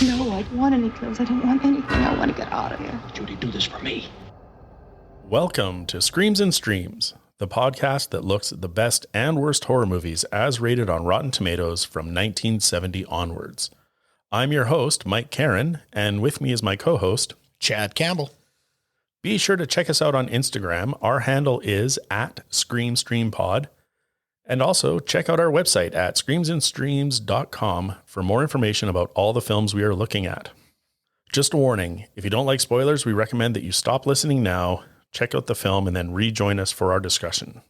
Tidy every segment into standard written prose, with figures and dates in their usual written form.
No, I don't want any clothes. I don't want anything. I want to get out of here. Judy, do this for me. Welcome to Screams and Streams, the podcast that looks at the best and worst horror movies as rated on Rotten Tomatoes from 1970 onwards. I'm your host, Mike Caron, and with me is my co-host, Chad Campbell. Be sure to check us out on Instagram. Our handle is @ScreamStreamPod. And also check out our website at screamsandstreams.com for more information about all the films we are looking at. Just a warning, if you don't like spoilers, we recommend that you stop listening now, check out the film, and then rejoin us for our discussion.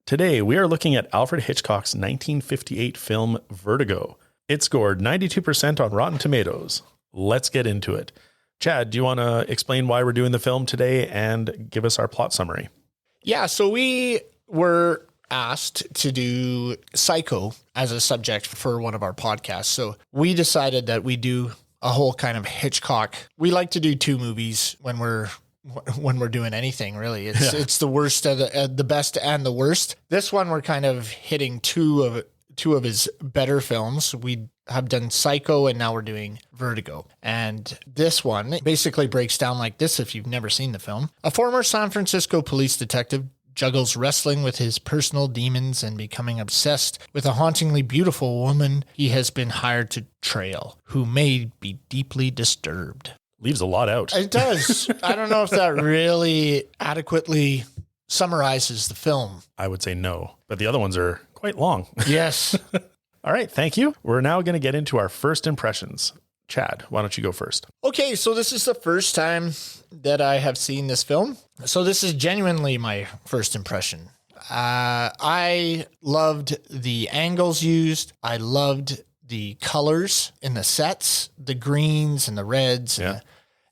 Today, we are looking at Alfred Hitchcock's 1958 film Vertigo. It scored 92% on Rotten Tomatoes. Let's get into it. Chad, do you want to explain why we're doing the film today and give us our plot summary? Yeah, so we were asked to do Psycho as a subject for one of our podcasts. So we decided that we do a whole kind of Hitchcock. We like to do two movies when we're doing anything, really. It's the worst of the best and the worst. This one we're kind of hitting two of his better films. We have done Psycho and now we're doing Vertigo. And this one basically breaks down like this if you've never seen the film. A former San Francisco police detective juggles wrestling with his personal demons and becoming obsessed with a hauntingly beautiful woman he has been hired to trail, who may be deeply disturbed. Leaves a lot out. It does. I don't know if that really adequately summarizes the film. I would say no, but the other ones are quite long. Yes. All right, thank you. We're now going to get into our first impressions. Chad, why don't you go first? Okay, so this is the first time that I have seen this film. So this is genuinely my first impression. I loved the angles used. I loved the colors in the sets, the greens and the reds. Yeah.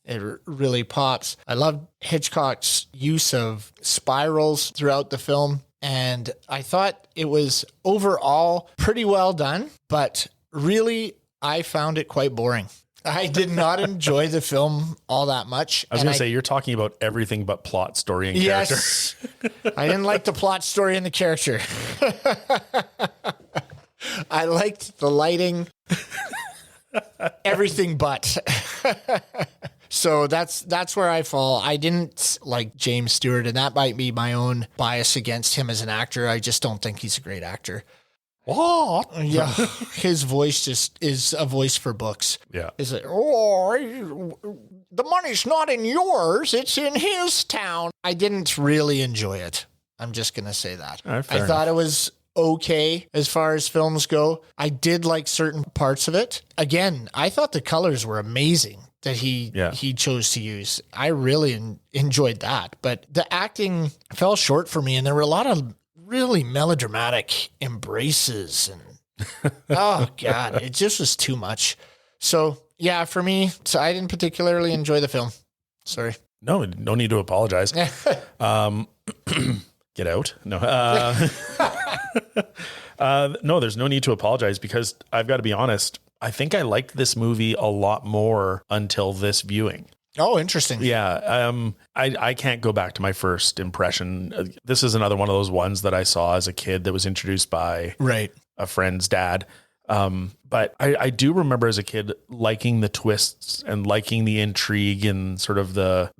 It really pops. I love Hitchcock's use of spirals throughout the film. And I thought it was overall pretty well done, but really I found it quite boring. I did not enjoy the film all that much. I was going to say, you're talking about everything but plot, story, and character. Yes. I didn't like the plot, story, and the character. I liked the lighting, everything but. So that's where I fall. I didn't like James Stewart, and that might be my own bias against him as an actor. I just don't think he's a great actor. What? Yeah, his voice just is a voice for books. Yeah. Is it, the money's not in yours, it's in his town. I didn't really enjoy it. I'm just going to say that. All right, I thought it was okay as far as films go. I did like certain parts of it. Again, I thought the colors were amazing that he chose to use. I really enjoyed that, but the acting fell short for me, and there were a lot of really melodramatic embraces, and oh god, it just was too much. So yeah, for me, so I didn't particularly enjoy the film. Sorry. No need to apologize. Get out. No. No, there's no need to apologize, because I've got to be honest, I think I liked this movie a lot more until this viewing. Oh, interesting. Yeah. I can't go back to my first impression. This is another one of those ones that I saw as a kid that was introduced by a friend's dad. But I do remember as a kid liking the twists and liking the intrigue and sort of the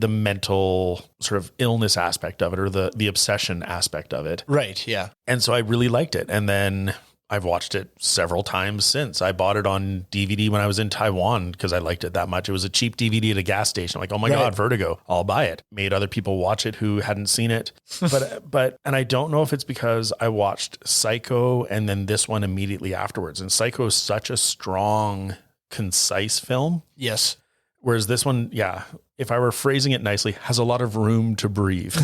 mental sort of illness aspect of it, or the obsession aspect of it. Right. Yeah. And so I really liked it. And then I've watched it several times since. I bought it on DVD when I was in Taiwan because I liked it that much. It was a cheap DVD at a gas station. I'm like, oh my God, Vertigo, I'll buy it. Made other people watch it who hadn't seen it. But and I don't know if it's because I watched Psycho and then this one immediately afterwards. And Psycho is such a strong, concise film. Yes. Whereas this one, yeah, if I were phrasing it nicely, has a lot of room to breathe.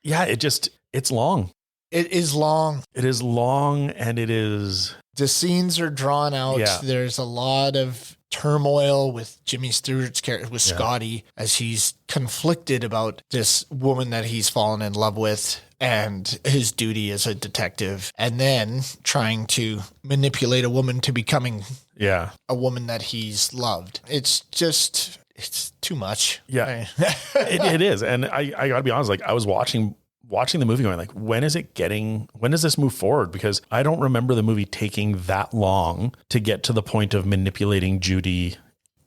Yeah, it's long. It is long. It is long, and it is... The scenes are drawn out. Yeah. There's a lot of turmoil with Jimmy Stewart's character, with Scotty, as he's conflicted about this woman that he's fallen in love with and his duty as a detective, and then trying to manipulate a woman to becoming a woman that he's loved. It's just... It's too much. Yeah, it is. And I got to be honest, like I was watching watching the movie going like, when does this move forward? Because I don't remember the movie taking that long to get to the point of manipulating Judy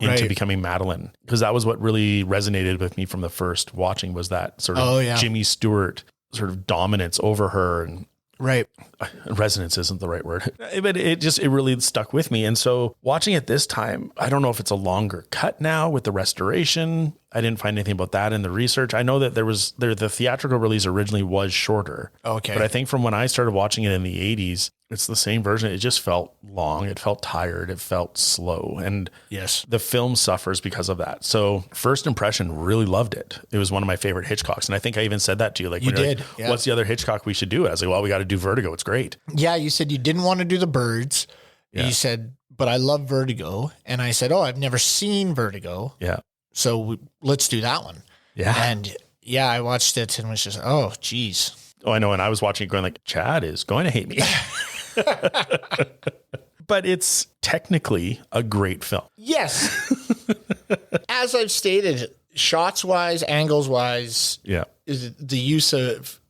into becoming Madeline. Because that was what really resonated with me from the first watching, was that sort of Jimmy Stewart sort of dominance over her. And resonance isn't the right word, but it really stuck with me. And so watching it this time, I don't know if it's a longer cut now with the restoration. I didn't find anything about that in the research. I know that the theatrical release originally was shorter. Okay. But I think from when I started watching it in the 80s, it's the same version. It just felt long. It felt tired. It felt slow. And yes, the film suffers because of that. So first impression, really loved it. It was one of my favorite Hitchcocks. And I think I even said that to you. Like, you did. Like, what's the other Hitchcock we should do? I was like, well, we got to do Vertigo. It's great. Yeah. You said you didn't want to do the birds. Yeah. You said, but I love Vertigo. And I said, oh, I've never seen Vertigo. Yeah. So let's do that one. Yeah. And yeah, I watched it and was just, oh, geez. Oh, I know. And I was watching it going like, Chad is going to hate me. But it's technically a great film. Yes. As I've stated, shots wise, angles wise, is the use of,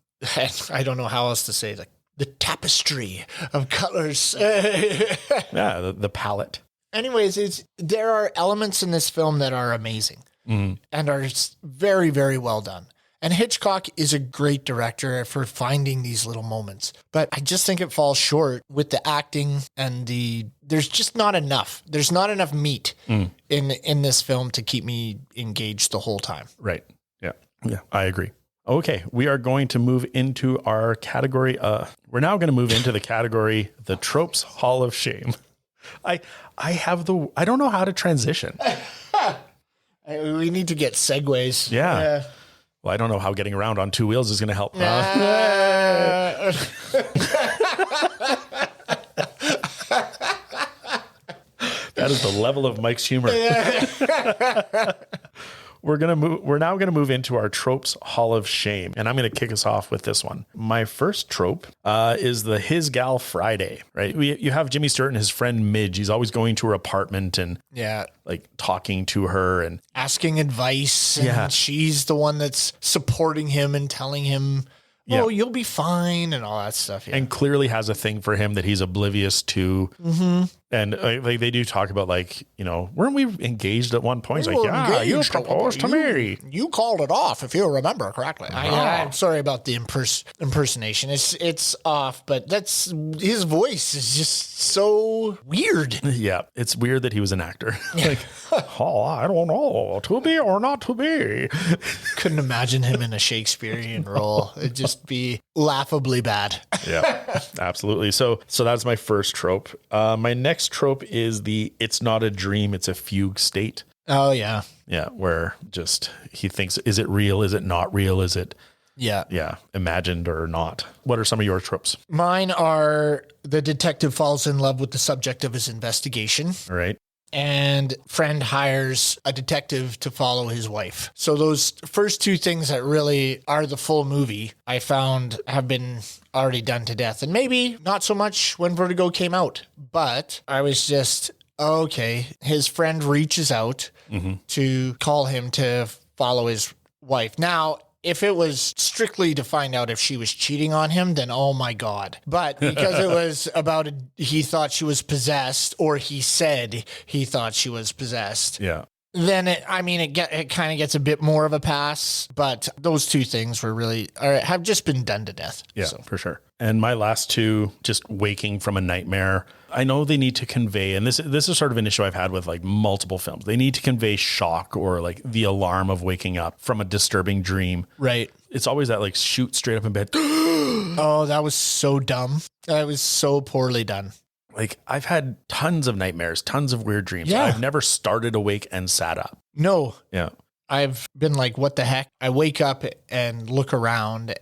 I don't know how else to say, like the tapestry of colors. The palette. Anyways, there are elements in this film that are amazing and are very, very well done. And Hitchcock is a great director for finding these little moments. But I just think it falls short with the acting and there's just not enough. There's not enough meat in this film to keep me engaged the whole time. Right. Yeah. Yeah, I agree. Okay, we are going to move into our category. We're now going to move into the category, the Tropes Hall of Shame. I don't know how to transition. We need to get segues. Yeah. Well, I don't know how getting around on two wheels is going to help. That is the level of Mike's humor. We're now going to move into our Tropes Hall of Shame. And I'm going to kick us off with this one. My first trope is the His Gal Friday, right? You have Jimmy Stewart and his friend Midge. He's always going to her apartment and like talking to her and asking advice. And she's the one that's supporting him and telling him, oh, you'll be fine and all that stuff. Yeah. And clearly has a thing for him that he's oblivious to. Mm-hmm. And like they do talk about like, weren't we engaged at one point? He's like, you proposed to me. You called it off, if you remember correctly. I'm sorry about the impersonation. It's off, but his voice is just so weird. Yeah, it's weird that he was an actor. Like, I don't know, to be or not to be. Couldn't imagine him in a Shakespearean role. It'd just be laughably bad. Yeah, absolutely. So that's my first trope. My next trope is the it's not a dream, it's a fugue state. Oh, yeah. Yeah, where just he thinks, is it real? Is it not real? Is it imagined or not? What are some of your tropes? Mine are the detective falls in love with the subject of his investigation. Right. And friend hires a detective to follow his wife. So those first two things that really are the full movie, I found have been already done to death. And maybe not so much when Vertigo came out, but I was just, okay, his friend reaches out to call him to follow his wife. Now, if it was strictly to find out if she was cheating on him, then oh my God. But because it was about he thought she was possessed, or he said he thought she was possessed. Yeah. Then it kind of gets a bit more of a pass. But those two things were have just been done to death. Yeah, for sure. And my last two, just waking from a nightmare. I know they need to convey, and this is sort of an issue I've had with like multiple films. They need to convey shock or like the alarm of waking up from a disturbing dream. Right. It's always that like shoot straight up in bed. Oh, that was so dumb. That was so poorly done. Like I've had tons of nightmares, tons of weird dreams. Yeah. I've never started awake and sat up. No. Yeah. I've been like, what the heck? I wake up and look around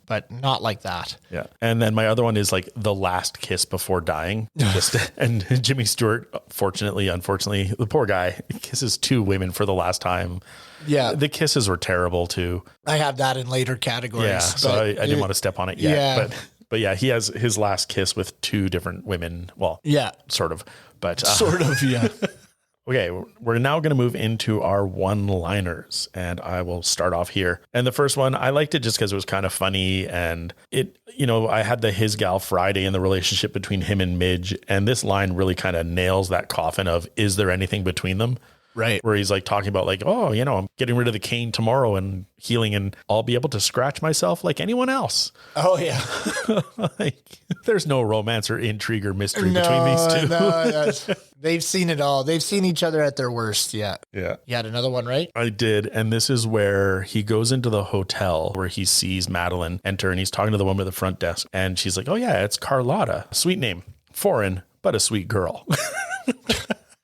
but not like that. Yeah. And then my other one is like the last kiss before dying. And Jimmy Stewart, unfortunately, the poor guy kisses two women for the last time. Yeah. The kisses were terrible too. I have that in later categories. Yeah. So I didn't want to step on it yet. Yeah. But yeah, he has his last kiss with two different women. Well, yeah, sort of, but sort of, yeah. Okay, we're now going to move into our one-liners, and I will start off here. And the first one, I liked it just because it was kind of funny, and it, I had the his gal Friday in the relationship between him and Midge, and this line really kind of nails that coffin of, is there anything between them? Right. Where he's like talking about like, oh, I'm getting rid of the cane tomorrow and healing, and I'll be able to scratch myself like anyone else. Oh, yeah. Like, there's no romance or intrigue or mystery between these two. No, they've seen it all. They've seen each other at their worst. Yeah. Yeah. You had another one, right? I did. And this is where he goes into the hotel where he sees Madeline enter, and he's talking to the woman at the front desk. And she's like, oh, yeah, it's Carlotta. Sweet name. Foreign, but a sweet girl.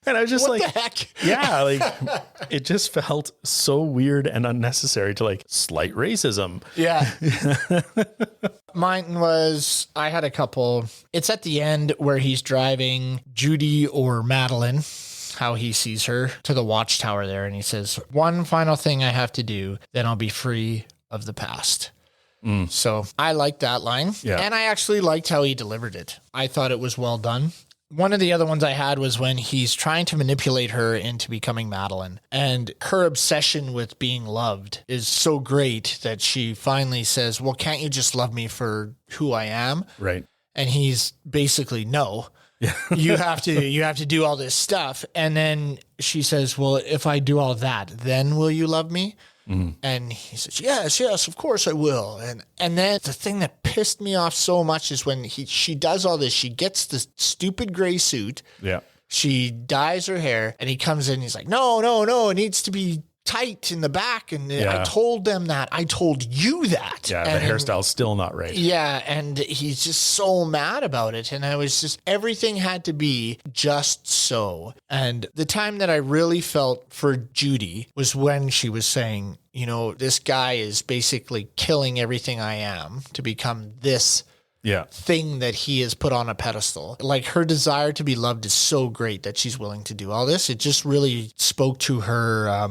And I was just what like, the heck? Yeah, like it just felt so weird and unnecessary to like slight racism. Yeah. Mine was, I had a couple. It's at the end where he's driving Judy or Madeline, how he sees her, to the watchtower there. And he says, one final thing I have to do, then I'll be free of the past. So I liked that line. Yeah. And I actually liked how he delivered it. I thought it was well done. One of the other ones I had was when he's trying to manipulate her into becoming Madeline, and her obsession with being loved is so great that she finally says, well, can't you just love me for who I am? Right. And he's basically, no, you have to do all this stuff. And then she says, well, if I do all that, then will you love me? Mm-hmm. And he says, yes, of course I will. And then the thing that pissed me off so much is when she does all this, she gets the stupid gray suit. Yeah. She dyes her hair, and he comes in and he's like, no, it needs to be tight in the back. And I told them that. I told you that. Yeah, and the hairstyle's still not right. Yeah, and he's just so mad about it. And I was just, everything had to be just so. And the time that I really felt for Judy was when she was saying, this guy is basically killing everything I am to become this thing that he has put on a pedestal. Like, her desire to be loved is so great that she's willing to do all this. It just really spoke to her,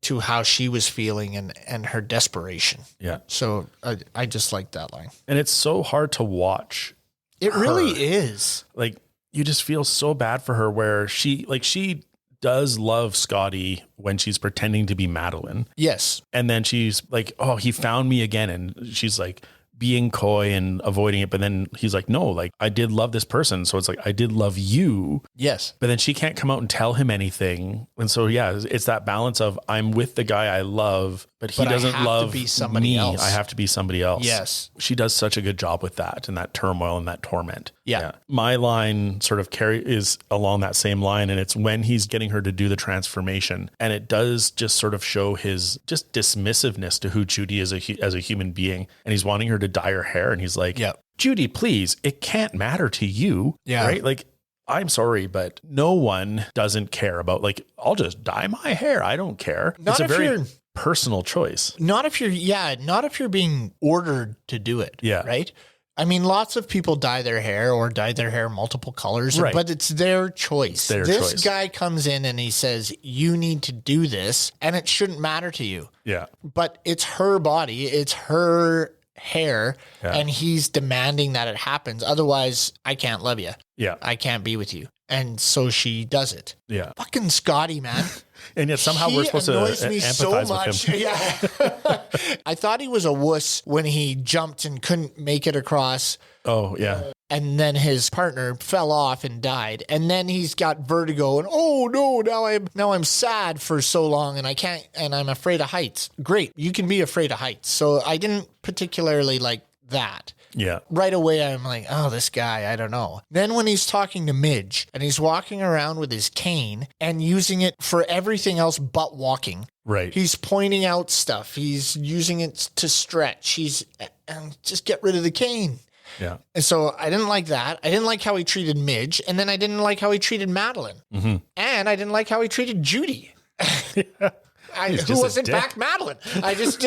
to how she was feeling and her desperation. Yeah. So I just like that line. And it's so hard to watch. It really is. Like, you just feel so bad for her, where she does love Scotty when she's pretending to be Madeline. Yes. And then she's like, oh, he found me again. And she's like being coy and avoiding it. But then he's like, no, like, I did love this person. So it's like, I did love you. Yes. But then she can't come out and tell him anything. And so, yeah, it's that balance of, I'm with the guy I love, but he doesn't love to be somebody else. I have to be somebody else. Yes. She does such a good job with that, and that turmoil and that torment. Yeah. My line sort of is along that same line. And it's when he's getting her to do the transformation. And it does just sort of show his just dismissiveness to who Judy is as a human being. And he's wanting her to dye her hair. And he's like, Judy, please, it can't matter to you. Yeah. Right. Like, I'm sorry, but no one doesn't care about, like, I'll just dye my hair. I don't care. Not it's a if very you're personal choice. Not if you're being ordered to do it. Yeah. Right. I mean, lots of people dye their hair multiple colors, but it's their choice. This guy comes in and he says, you need to do this, and it shouldn't matter to you. Yeah. But it's her body. It's her hair. Yeah. And he's demanding that it happens. Otherwise, I can't love you. Yeah. I can't be with you. And so she does it. Yeah. Fucking Scotty, man. And yet somehow we're supposed to empathize with him. Yeah. I thought he was a wuss when he jumped and couldn't make it across. Oh, yeah. And then his partner fell off and died. And then he's got vertigo and, oh no, now I'm sad for so long and I can't, and I'm afraid of heights. Great. You can be afraid of heights. So I didn't particularly like that. Yeah. Right away, I'm like, oh, this guy, I don't know. Then when he's talking to Midge and he's walking around with his cane and using it for everything else but walking. Right. He's pointing out stuff. He's using it to stretch. Just get rid of the cane. Yeah. And so I didn't like that. I didn't like how he treated Midge. And then I didn't like how he treated Madeline. Mm-hmm. And I didn't like how he treated Judy. Who was in fact Madeline. I just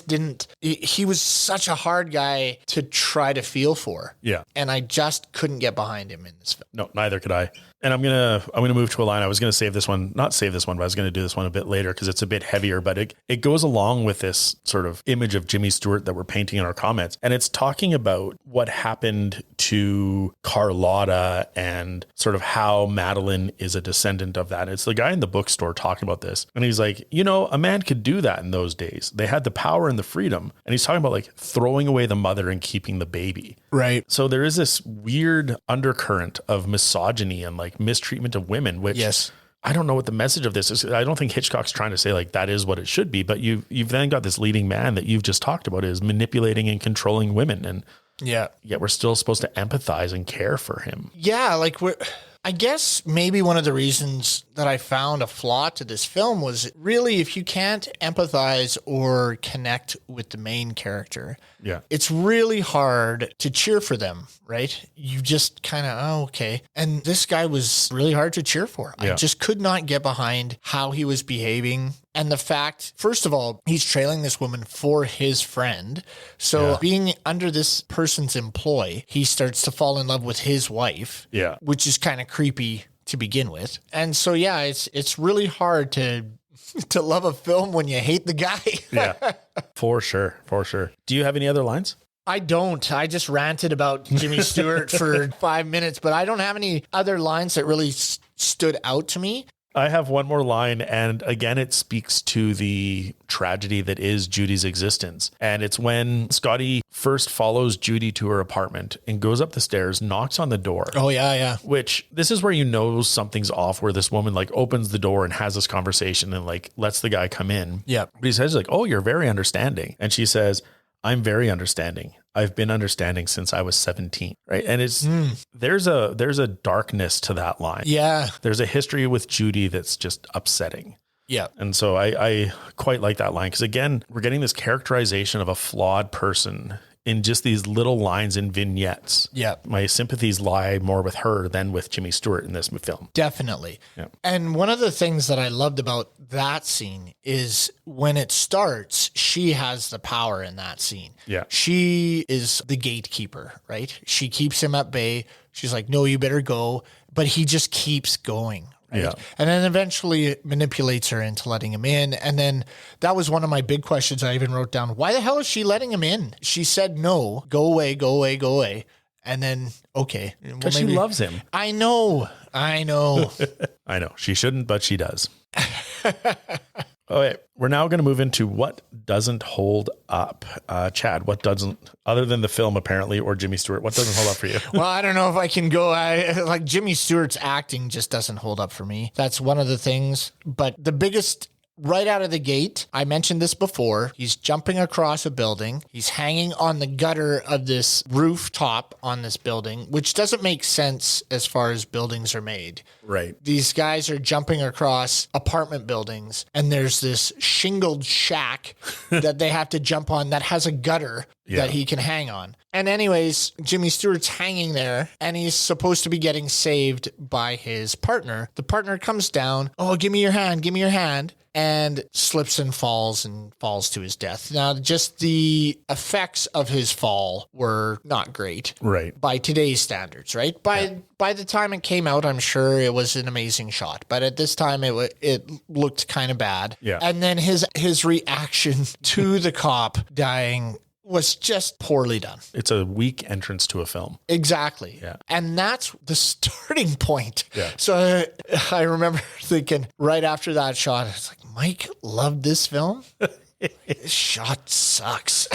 didn't. He was such a hard guy to try to feel for. Yeah. And I just couldn't get behind him in this film. No, neither could I. And I'm gonna move to a line. I was gonna not save this one, but I was gonna do this one a bit later because it's a bit heavier. But it goes along with this sort of image of Jimmy Stewart that we're painting in our comments, and it's talking about what happened to Carlotta and sort of how Madeline is a descendant of that. It's the guy in the bookstore talking about this, and he's like, a man could do that in those days. They had the power and the freedom, and he's talking about like throwing away the mother and keeping the baby. Right. So there is this weird undercurrent of misogyny and like mistreatment of women, which I don't know what the message of this is. I don't think Hitchcock's trying to say like that is what it should be, but you've then got this leading man that you've just talked about is manipulating and controlling women. And yet we're still supposed to empathize and care for him. Yeah. Like I guess maybe one of the reasons that I found a flaw to this film was really if you can't empathize or connect with the main character, it's really hard to cheer for them, right? You just kind of, okay. And this guy was really hard to cheer for. I just could not get behind how he was behaving. And the fact, first of all, he's trailing this woman for his friend. So being under this person's employ, he starts to fall in love with his wife, which is kind of creepy to begin with. And so, it's really hard to love a film when you hate the guy. For sure. Do you have any other lines? I don't. I just ranted about Jimmy Stewart for 5 minutes, but I don't have any other lines that really stood out to me. I have one more line, and again, it speaks to the tragedy that is Judy's existence. And it's when Scotty first follows Judy to her apartment and goes up the stairs, knocks on the door. Oh, yeah. Which this is where something's off, where this woman like opens the door and has this conversation and like lets the guy come in. Yeah. But he says like, "Oh, you're very understanding." And she says, "I'm very understanding. I've been understanding since I was 17." Right. And it's, there's a darkness to that line. Yeah. There's a history with Judy that's just upsetting. Yeah. And so I quite like that line. Because again, we're getting this characterization of a flawed person in just these little lines in vignettes. Yeah. My sympathies lie more with her than with Jimmy Stewart in this film. Definitely. Yeah. And one of the things that I loved about that scene is when it starts, she has the power in that scene. Yeah. She is the gatekeeper, right? She keeps him at bay. She's like, "No, you better go." But he just keeps going. Right? Yeah. And then eventually manipulates her into letting him in. And then that was one of my big questions I even wrote down. Why the hell is she letting him in? She said, "No, go away, go away, go away." And then, okay. Because she loves him. I know. I know. She shouldn't, but she does. Okay, we're now going to move into what doesn't hold up. Chad, what doesn't, other than the film apparently, or Jimmy Stewart, what doesn't hold up for you? Well, I don't know if I can go. Like Jimmy Stewart's acting just doesn't hold up for me. That's one of the things. But the biggest, right out of the gate, I mentioned this before, he's jumping across a building. He's hanging on the gutter of this rooftop on this building, which doesn't make sense as far as buildings are made. Right. These guys are jumping across apartment buildings, and there's this shingled shack that they have to jump on that has a gutter that he can hang on. And anyways, Jimmy Stewart's hanging there, and he's supposed to be getting saved by his partner. The partner comes down, "Oh, give me your hand," and slips and falls to his death. Now, just the effects of his fall were not great. Right. By today's standards, right? By the time it came out, I'm sure it was an amazing shot. But at this time, it looked kind of bad. Yeah. And then his reaction to the cop dying was just poorly done. It's a weak entrance to a film. Exactly. Yeah. And that's the starting point. Yeah. So I remember thinking right after that shot, it's like, Mike loved this film. This shot sucks.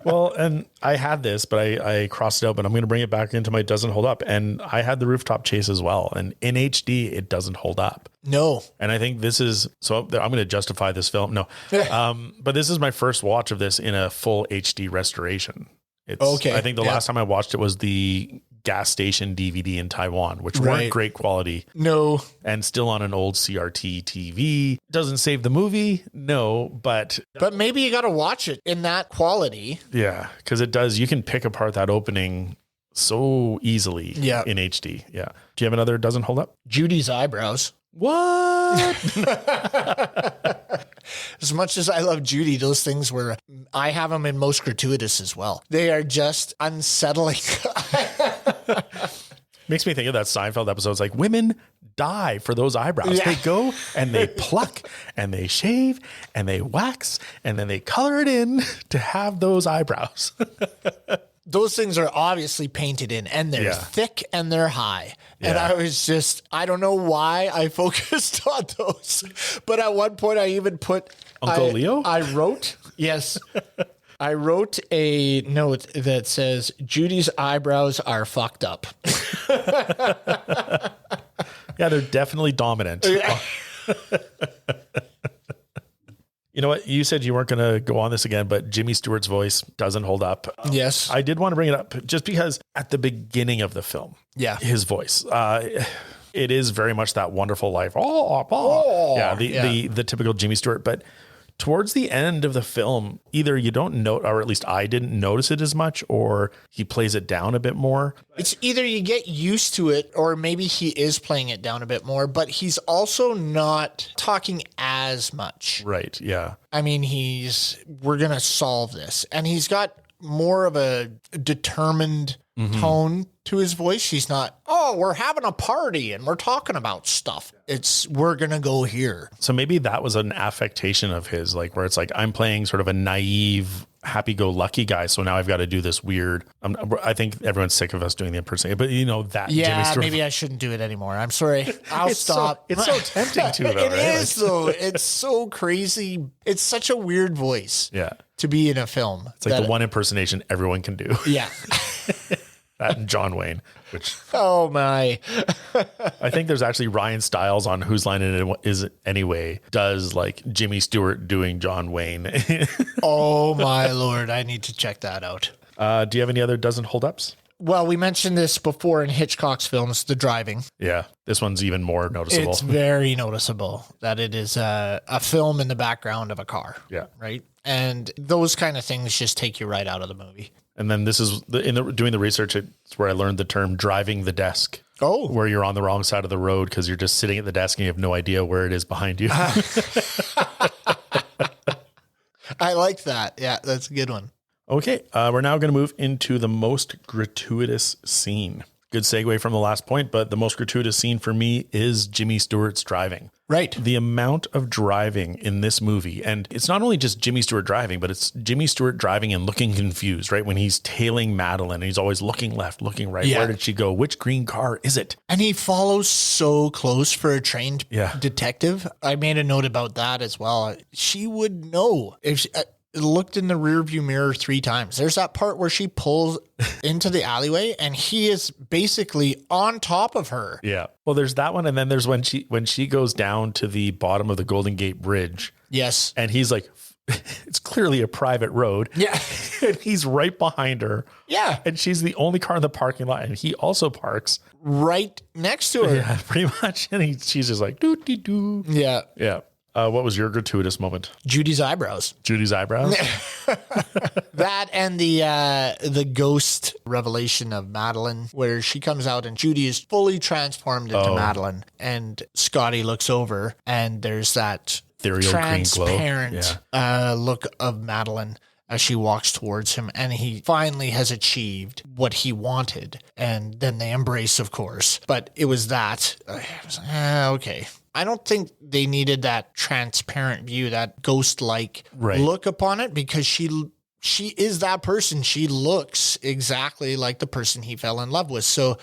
Well, and I had this, but I crossed it out, but I'm going to bring it back into my doesn't hold up. And I had the rooftop chase as well. And in HD, it doesn't hold up. No. And I think this is, so I'm going to justify this film. No. But this is my first watch of this in a full HD restoration. It's, okay. I think the last time I watched it was the gas station DVD in Taiwan, which weren't great quality. No. And still on an old CRT TV. Doesn't save the movie. No, but maybe you got to watch it in that quality. Yeah. Cause it does. You can pick apart that opening so easily in HD. Yeah. Do you have another doesn't hold up? Judy's eyebrows. What? As much as I love Judy, those things were, I have them in most gratuitous as well. They are just unsettling. Makes me think of that Seinfeld episode. It's like women die for those eyebrows. Yeah. They go and they pluck and they shave and they wax and then they color it in to have those eyebrows. Those things are obviously painted in, and they're thick and they're high. And I don't know why I focused on those. But at one point I even put Uncle Leo? I wrote a note that says Judy's eyebrows are fucked up. Yeah, they're definitely dominant. You know what? You said you weren't going to go on this again, but Jimmy Stewart's voice doesn't hold up. Yes. I did want to bring it up just because at the beginning of the film, his voice, it is very much that wonderful life. The typical Jimmy Stewart. But towards the end of the film, either you don't note, or at least I didn't notice it as much, or he plays it down a bit more. It's either you get used to it, or maybe he is playing it down a bit more, but he's also not talking as much. Right. Yeah. I mean, we're going to solve this. And he's got more of a determined tone to his voice. He's not, we're having a party and we're talking about stuff. We're going to go here. So maybe that was an affectation of his, like where it's like, I'm playing sort of a naive, happy-go-lucky guy. So now I've got to do this weird. I think everyone's sick of us doing the impersonation, but you know that. Yeah, Jimmy Stewart, maybe I shouldn't do it anymore. I'm sorry. I'll stop. It's so tempting to, though. It is though. It's so crazy. It's such a weird voice. Yeah. To be in a film. It's like the one impersonation everyone can do. Yeah. That and John Wayne, which oh my. I think there's actually Ryan Stiles on Whose Line It Is It Anyway does like Jimmy Stewart doing John Wayne. Oh my Lord. I need to check that out. Do you have any other doesn't hold ups? Well, we mentioned this before in Hitchcock's films, the driving. Yeah. This one's even more noticeable. It's very noticeable that it is a film in the background of a car. Yeah. Right. And those kind of things just take you right out of the movie. And then this is doing the research. It's where I learned the term driving the desk. Oh, where you're on the wrong side of the road because you're just sitting at the desk and you have no idea where it is behind you. I like that. Yeah, that's a good one. Okay, we're now going to move into the most gratuitous scene. Good segue from the last point, but the most gratuitous scene for me is Jimmy Stewart's driving. Right. The amount of driving in this movie, and it's not only just Jimmy Stewart driving, but it's Jimmy Stewart driving and looking confused, right? When he's tailing Madeline and he's always looking left, looking right. Yeah. Where did she go? Which green car is it? And he follows so close for a trained detective. I made a note about that as well. She would know if she looked in the rearview mirror 3 times. There's that part where she pulls into the alleyway and he is basically on top of her. Yeah. Well, there's that one. And then there's when she goes down to the bottom of the Golden Gate Bridge. Yes. And he's like, it's clearly a private road. Yeah. And he's right behind her. Yeah. And she's the only car in the parking lot. And he also parks right next to her. Yeah, pretty much. And she's just like, doo-dee-doo. Yeah. Yeah. What was your gratuitous moment? Judy's eyebrows. Judy's eyebrows? That and the ghost revelation of Madeline, where she comes out and Judy is fully transformed into Madeline. And Scotty looks over and there's that ethereal transparent green glow. Look of Madeline as she walks towards him. And he finally has achieved what he wanted. And then they embrace, of course. But it was that. I was like, okay. I don't think they needed that transparent view, that ghost-like look upon it, because she is that person. She looks exactly like the person he fell in love with. So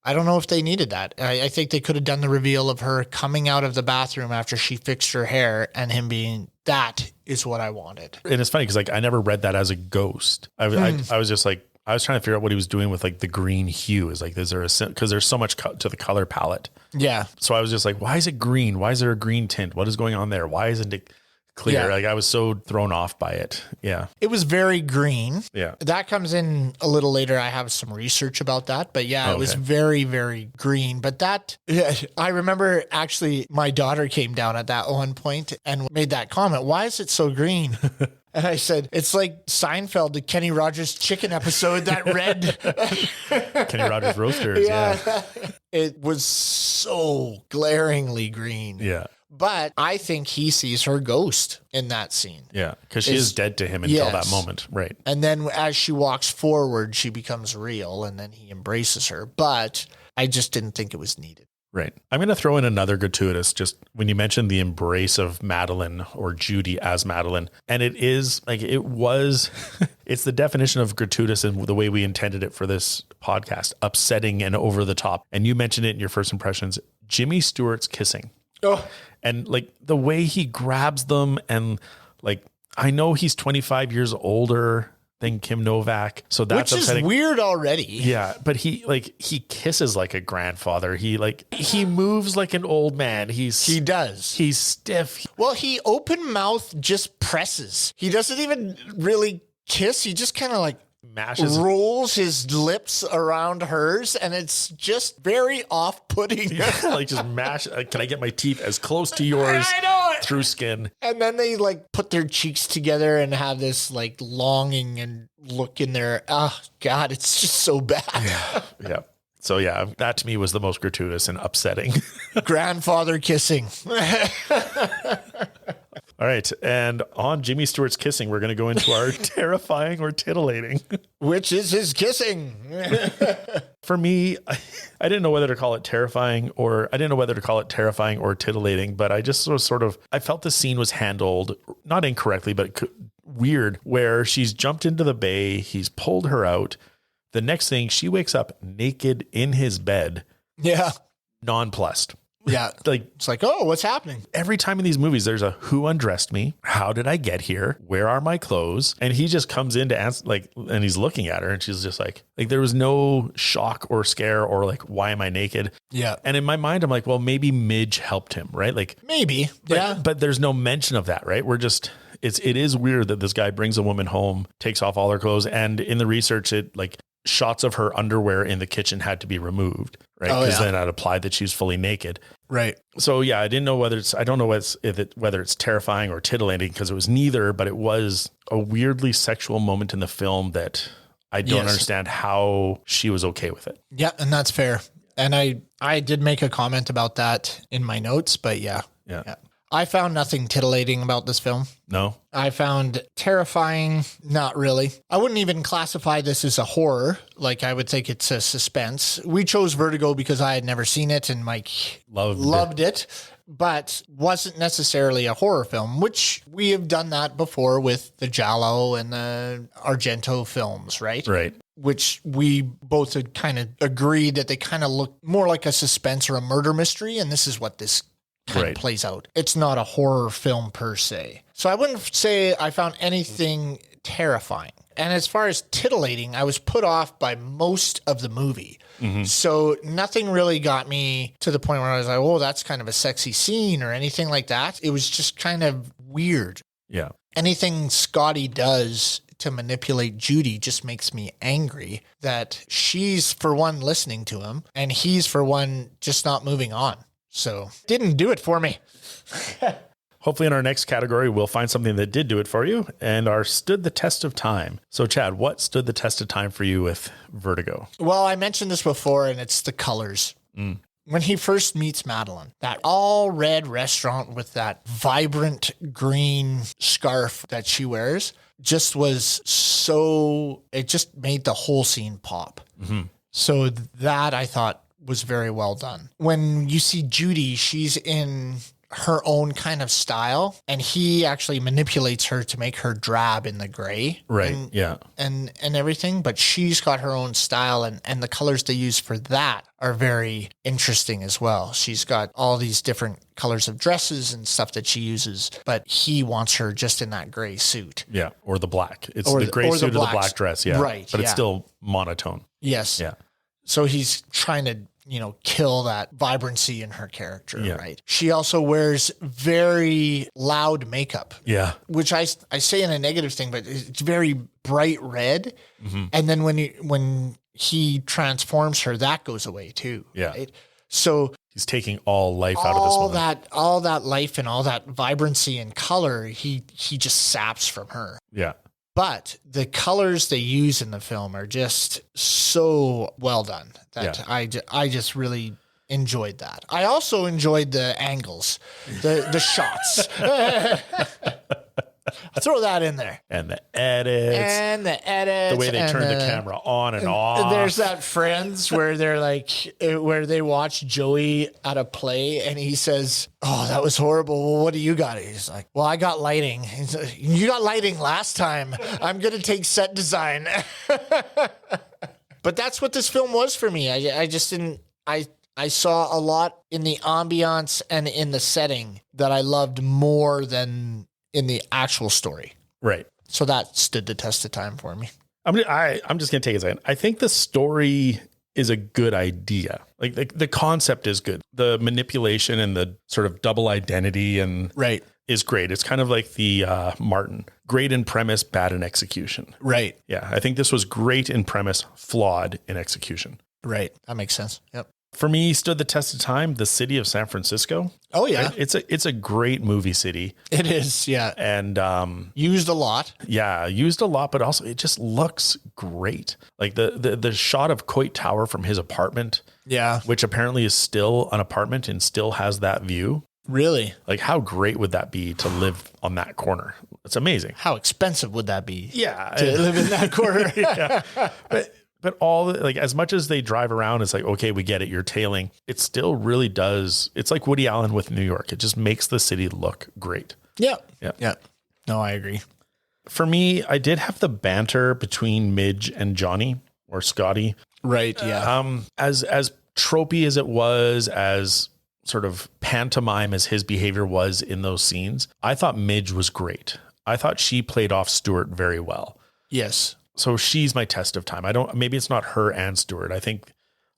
I don't know if they needed that. I think they could have done the reveal of her coming out of the bathroom after she fixed her hair and him being, that is what I wanted. And it's funny because like I never read that as a ghost. I was just like, I was trying to figure out what he was doing with like the green hue. Is like, is there because there's so much to the color palette. Yeah. So I was just like, why is it green? Why is there a green tint? What is going on there? Why isn't it clear? Yeah. Like I was so thrown off by it. Yeah. It was very green. Yeah. That comes in a little later. I have some research about that, but yeah, it was very, very green. But that, I remember actually my daughter came down at that one point and made that comment. Why is it so green? And I said, it's like Seinfeld, the Kenny Rogers chicken episode, that red. Kenny Rogers Roasters, yeah. It was so glaringly green. Yeah. But I think he sees her ghost in that scene. Yeah, because she is dead to him until that moment. Right. And then as she walks forward, she becomes real, and then he embraces her. But I just didn't think it was needed. Right. I'm going to throw in another gratuitous, just when you mentioned the embrace of Madeline or Judy as Madeline. And it is like, it was, it's the definition of gratuitous and the way we intended it for this podcast, upsetting and over the top. And you mentioned it in your first impressions, Jimmy Stewart's kissing. Oh, And like the way he grabs them, and like, I know he's 25 years older than Kim Novak. So that's which upsetting. is weird already. Yeah, but he kisses like a grandfather. He moves like an old man. He does. He's stiff. Well, he open mouth just presses. He doesn't even really kiss. He just kind of like Mashes. rolls his lips around hers, and it's just very off-putting. Like just mash. Can I get my teeth as close to yours I know it. through skin? And then they like put their cheeks together and have this like longing and look in their, oh God, it's just so bad. Yeah. So yeah, that to me was the most gratuitous and upsetting. Grandfather kissing. All right. And on Jimmy Stewart's kissing, we're going to go into our terrifying or titillating. Which is his kissing. For me, I didn't know whether to call it terrifying or titillating, but I just I felt the scene was handled not incorrectly, but weird, where she's jumped into the bay. He's pulled her out. The next thing, she wakes up naked in his bed. Yeah. Nonplussed. Yeah. Like, It's like, oh, what's happening? every time in these movies, there's a who undressed me? How did I get here? Where are my clothes? And he just comes in to answer, like, and he's looking at her, and she's just like there was no shock or scare or like, why am I naked? Yeah. And in my mind, I'm like, well, maybe Midge helped him, right? Like, Maybe. Yeah. but there's no mention of that, right? It is weird that this guy brings a woman home, takes off all her clothes, and in the research, it like shots of her underwear in the kitchen had to be removed, right? Because then that implied that she's fully naked. Right. So yeah, I don't know whether it's terrifying or titillating, because it was neither, but it was a weirdly sexual moment in the film that I don't understand how she was okay with it. Yeah. And that's fair. And I did make a comment about that in my notes, but yeah. I found nothing titillating about this film. No? I found terrifying, not really. I wouldn't even classify this as a horror. Like, I would think it's a suspense. We chose Vertigo because I had never seen it, and Mike loved it, but wasn't necessarily a horror film, which we have done that before with the Giallo and the Argento films, right? Right. Which we both had kind of agreed that they kind of look more like a suspense or a murder mystery, and this is what this kind of plays out. It's not a horror film per se. So I wouldn't say I found anything terrifying. And as far as titillating, I was put off by most of the movie. Mm-hmm. So nothing really got me to the point where I was like, oh, that's kind of a sexy scene or anything like that. It was just kind of weird. Yeah. Anything Scotty does to manipulate Judy just makes me angry that she's, for one, listening to him, and he's, for one, just not moving on. So didn't do it for me. Hopefully in our next category, we'll find something that did do it for you and stood the test of time. So Chad, what stood the test of time for you with Vertigo? Well, I mentioned this before, and it's the colors. When he first meets Madeline, that all red restaurant with that vibrant green scarf that she wears just was it just made the whole scene pop. Mm-hmm. So that I thought was very well done. When you see Judy, she's in her own kind of style, and he actually manipulates her to make her drab in the gray. Right. And everything, but she's got her own style, and the colors they use for that are very interesting as well. She's got all these different colors of dresses and stuff that she uses, but he wants her just in that gray suit. Yeah. Or the black. It's the gray suit or the black dress. Yeah. Right. But it's still monotone. Yes. Yeah. So he's trying to, kill that vibrancy in her character, right? She also wears very loud makeup. Yeah. Which I say in a negative thing, but it's very bright red. Mm-hmm. And then when he transforms her, that goes away too. Yeah. Right? So he's taking all life out of this woman. All that life and all that vibrancy and color, he just saps from her. Yeah. But the colors they use in the film are just so well done that I just really enjoyed that. I also enjoyed the angles, the shots. Throw that in there. And the edits. The way they turn the camera on and off. There's that Friends where they're like, where they watch Joey at a play and he says, oh, that was horrible. Well, what do you got? He's like, well, I got lighting. He's like, you got lighting last time. I'm going to take set design. But that's what this film was for me. I just didn't, I saw a lot in the ambiance and in the setting that I loved more than in the actual story. Right. So that stood the test of time for me. I'm just going to take a second. I think the story is a good idea. Like the concept is good. The manipulation and the sort of double identity and right is great. It's kind of like the Martin. Great in premise, bad in execution. Right. Yeah. I think this was great in premise, flawed in execution. Right. That makes sense. Yep. For me, stood the test of time, the city of San Francisco. Oh, yeah. It's a great movie city. It is, yeah. And used a lot. Yeah, used a lot, but also it just looks great. Like the shot of Coit Tower from his apartment. Yeah. Which apparently is still an apartment and still has that view. Really? Like how great would that be to live on that corner? It's amazing. How expensive would that be? Yeah. To live in that corner. Yeah. But like as much as they drive around, it's like, okay, we get it. You're tailing. It still really does. It's like Woody Allen with New York. It just makes the city look great. Yeah. Yeah. Yeah. No, I agree. For me, I did have the banter between Midge and Johnny or Scotty. Right. Yeah. As tropey as it was, as sort of pantomime as his behavior was in those scenes, I thought Midge was great. I thought she played off Stewart very well. Yes. So she's my test of time. Maybe it's not her and Stewart. I think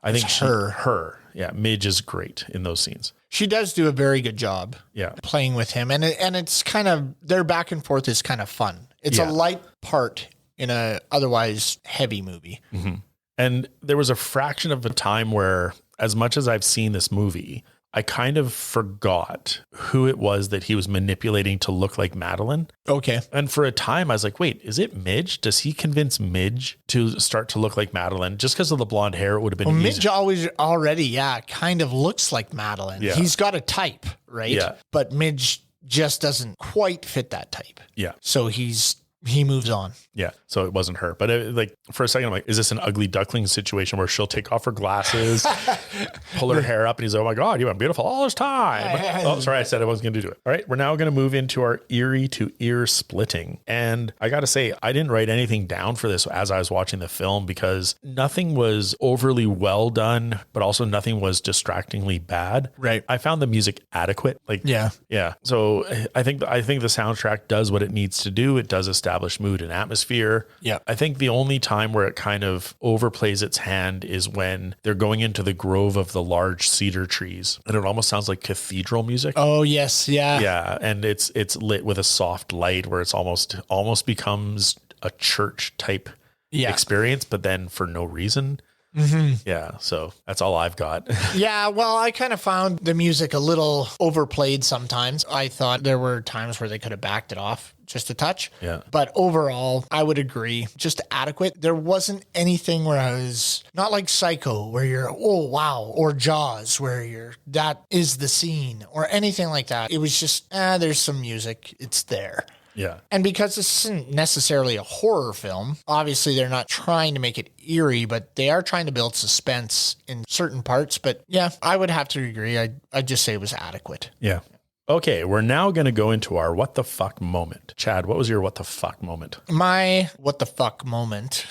her. Yeah. Midge is great in those scenes. She does do a very good job. Yeah. Playing with him. And it's kind of, their back and forth is kind of fun. It's a light part in a otherwise heavy movie. Mm-hmm. And there was a fraction of a time where, as much as I've seen this movie, I kind of forgot who it was that he was manipulating to look like Madeline. Okay. And for a time, I was like, wait, is it Midge? Does he convince Midge to start to look like Madeline? Just because of the blonde hair, it would have been easier. Midge already, kind of looks like Madeline. Yeah. He's got a type, right? Yeah. But Midge just doesn't quite fit that type. Yeah. So he moves on. Yeah. So it wasn't her. But for a second, I'm like, is this an ugly duckling situation where she'll take off her glasses, pull her hair up, and he's like, oh my God, you were beautiful all this time. Oh, sorry. I said I wasn't going to do it. All right. We're now going to move into our eerie to ear splitting. And I got to say, I didn't write anything down for this as I was watching the film because nothing was overly well done, but also nothing was distractingly bad. Right. I found the music adequate. Yeah. So I think the soundtrack does what it needs to do. It does establish mood and atmosphere. Yeah. I think the only time where it kind of overplays its hand is when they're going into the grove of the large cedar trees, and it almost sounds like cathedral music. Oh yes, yeah. Yeah, and it's lit with a soft light where it's almost becomes a church type experience, but then for no reason. Mm-hmm. Yeah, so that's all I've got. Yeah, well, I kind of found the music a little overplayed sometimes. I thought there were times where they could have backed it off just a touch. Yeah. But overall, I would agree, just adequate. There wasn't anything where I was, not like Psycho, where you're, oh, wow, or Jaws, where that is the scene, or anything like that. It was just, there's some music. It's there. Yeah. And because this isn't necessarily a horror film, obviously they're not trying to make it eerie, but they are trying to build suspense in certain parts. But yeah, I would have to agree. I'd just say it was adequate. Yeah. Okay, we're now going to go into our what the fuck moment. Chad, what was your what the fuck moment? My what the fuck moment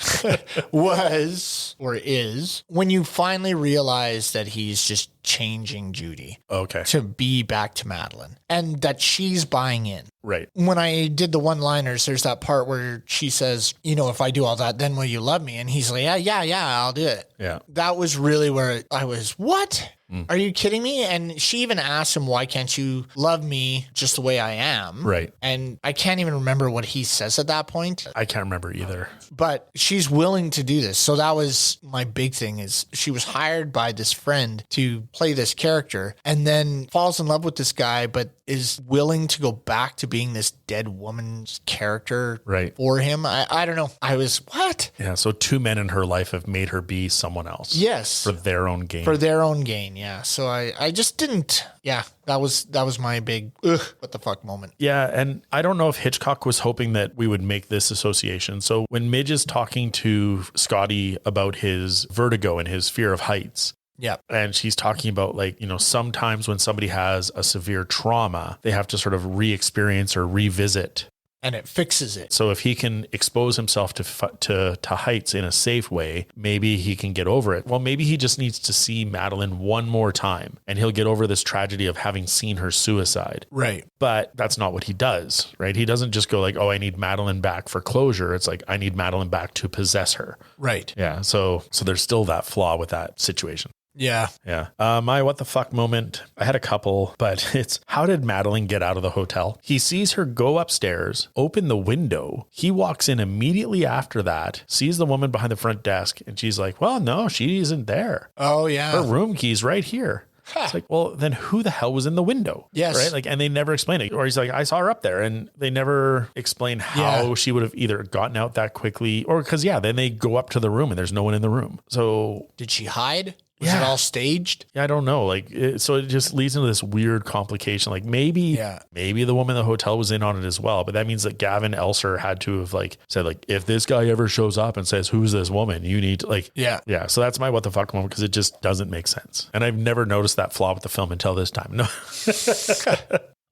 was, or is, when you finally realize that he's just changing Judy. Okay. To be back to Madeline. And that she's buying in. Right. When I did the one-liners, there's that part where she says, if I do all that, then will you love me? And he's like, yeah, I'll do it. Yeah. That was really where I was, what? Are you kidding me? And she even asked him, why can't you love me just the way I am? Right. And I can't even remember what he says at that point. I can't remember either. But she's willing to do this. So that was my big thing, is she was hired by this friend to play this character and then falls in love with this guy, but is willing to go back to being this dead woman's character Right. for him. I don't know. I was, what? Yeah. So two men in her life have made her be someone else. Yes. For their own gain. For their own gain. Yeah. So I just didn't. Yeah. That was my big, what the fuck moment. Yeah. And I don't know if Hitchcock was hoping that we would make this association. So when Midge is talking to Scotty about his vertigo and his fear of heights, yeah. and she's talking about like, you know, sometimes when somebody has a severe trauma, they have to sort of re-experience or revisit. And it fixes it. So if he can expose himself to heights in a safe way, maybe he can get over it. Well, maybe he just needs to see Madeline one more time and he'll get over this tragedy of having seen her suicide. Right. But that's not what he does, right? He doesn't just go like, oh, I need Madeline back for closure. It's like, I need Madeline back to possess her. Right. Yeah. So there's still that flaw with that situation. Yeah. Yeah. My what the fuck moment, I had a couple, but it's how did Madeline get out of the hotel? He sees her go upstairs, open the window. He walks in immediately after that, sees the woman behind the front desk, and she's like, well, no, she isn't there. Oh, yeah. Her room key's right here. It's like, well, then who the hell was in the window? Yes. Right. Like, and they never explain it. Or he's like, I saw her up there, and they never explain how she would have either gotten out that quickly or because, then they go up to the room and there's no one in the room. So did she hide? Was it all staged? Yeah, I don't know. Like, so it just leads into this weird complication. Like maybe the woman in the hotel was in on it as well. But that means that Gavin Elser had to have like said like, if this guy ever shows up and says, who's this woman? You need to like, yeah. So that's my what the fuck moment because it just doesn't make sense. And I've never noticed that flaw with the film until this time. No.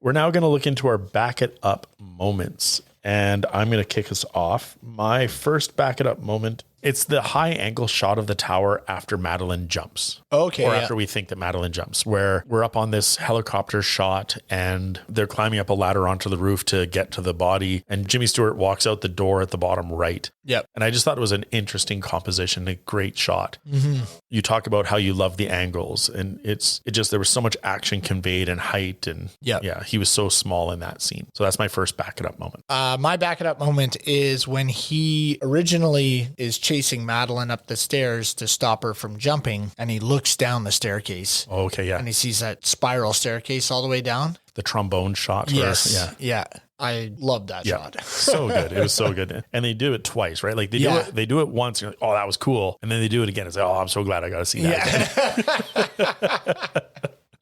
We're now going to look into our back it up moments. And I'm going to kick us off. My first back it up moment, it's the high angle shot of the tower after Madeline jumps. Okay. Or after we think that Madeline jumps, where we're up on this helicopter shot and they're climbing up a ladder onto the roof to get to the body. And Jimmy Stewart walks out the door at the bottom right. Yep. And I just thought it was an interesting composition, a great shot. Mm-hmm. You talk about how you love the angles and there was so much action conveyed and height. And he was so small in that scene. So that's my first back it up moment. My back it up moment is when he originally is chasing Madeline up the stairs to stop her from jumping, and he looks down the staircase. Okay, yeah. And he sees that spiral staircase all the way down. The trombone shot. Yes. Yeah. I love that shot. So good. It was so good. And they do it twice, right? Like they do it once. You're like, oh, that was cool. And then they do it again. It's like, oh, I'm so glad I got to see that again.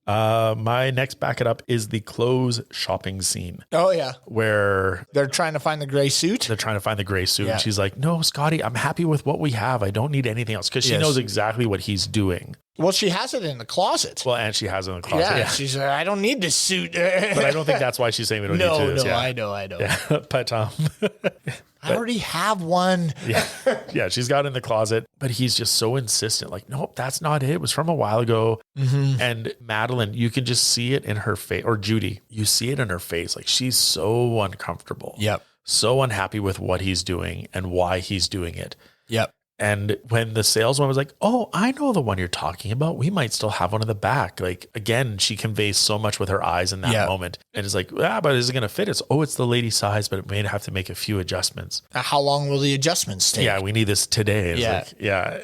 My next back it up is the clothes shopping scene. Oh, yeah. Where they're trying to find the gray suit. They're trying to find the gray suit. Yeah. And she's like, no, Scotty, I'm happy with what we have. I don't need anything else. Because she knows exactly what he's doing. Well, she has it in the closet. Well, and she has it in the closet. Yeah. She's like, I don't need this suit. But I don't think that's why she's saying we don't need to do this. No, Yeah. I know. Yeah. But I already have one. Yeah, she's got it in the closet, but he's just so insistent. Like, nope, that's not it. It was from a while ago. Mm-hmm. And Madeline, you can just see it in her face, or Judy, you see it in her face. Like she's so uncomfortable. Yep. So unhappy with what he's doing and why he's doing it. Yep. And when the saleswoman was like, oh, I know the one you're talking about. We might still have one in the back. Like, again, she conveys so much with her eyes in that moment. And it's like, but is it going to fit? It's the lady size, but it may have to make a few adjustments. How long will the adjustments take? Yeah, we need this today. It's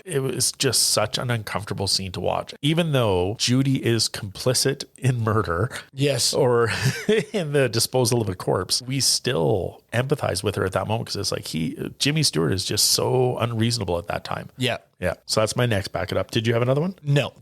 it was just such an uncomfortable scene to watch. Even though Judy is complicit in murder. Yes. Or in the disposal of a corpse, we still empathize with her at that moment because it's like Jimmy Stewart is just so unreasonable at that time. Yeah. Yeah. So that's my next back it up. Did you have another one? No.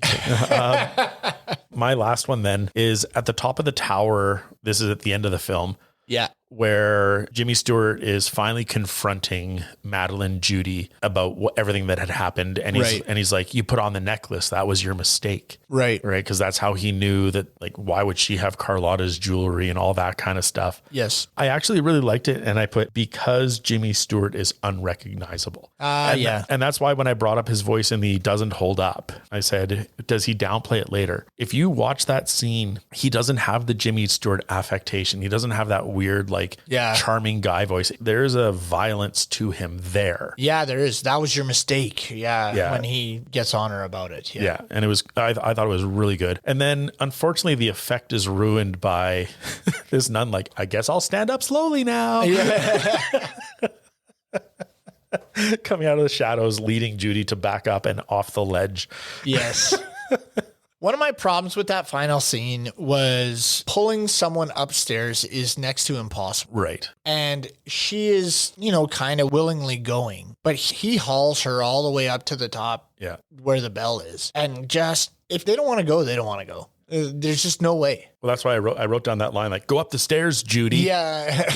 My last one then is at the top of the tower. This is at the end of the film. Yeah. Where Jimmy Stewart is finally confronting Madeline, Judy about everything that had happened. And he's like, you put on the necklace. That was your mistake. Right. Right. Because that's how he knew that, like, why would she have Carlotta's jewelry and all that kind of stuff? Yes. I actually really liked it. And I put, because Jimmy Stewart is unrecognizable. And that's why when I brought up his voice in the doesn't hold up, I said, does he downplay it later? If you watch that scene, he doesn't have the Jimmy Stewart affectation. He doesn't have that weird, charming guy voice. There's a violence to him there. Yeah, there is. That was your mistake. Yeah. When he gets on her about it. Yeah. And it was, I thought it was really good. And then unfortunately the effect is ruined by this nun, like, I guess I'll stand up slowly now. Yeah. Coming out of the shadows, leading Judy to back up and off the ledge. Yes. One of my problems with that final scene was pulling someone upstairs is next to impossible. Right. And she is, kind of willingly going, but he hauls her all the way up to the top where the bell is. And just, if they don't want to go, they don't want to go. There's just no way. Well, that's why I wrote down that line, like, go up the stairs, Judy. Yeah.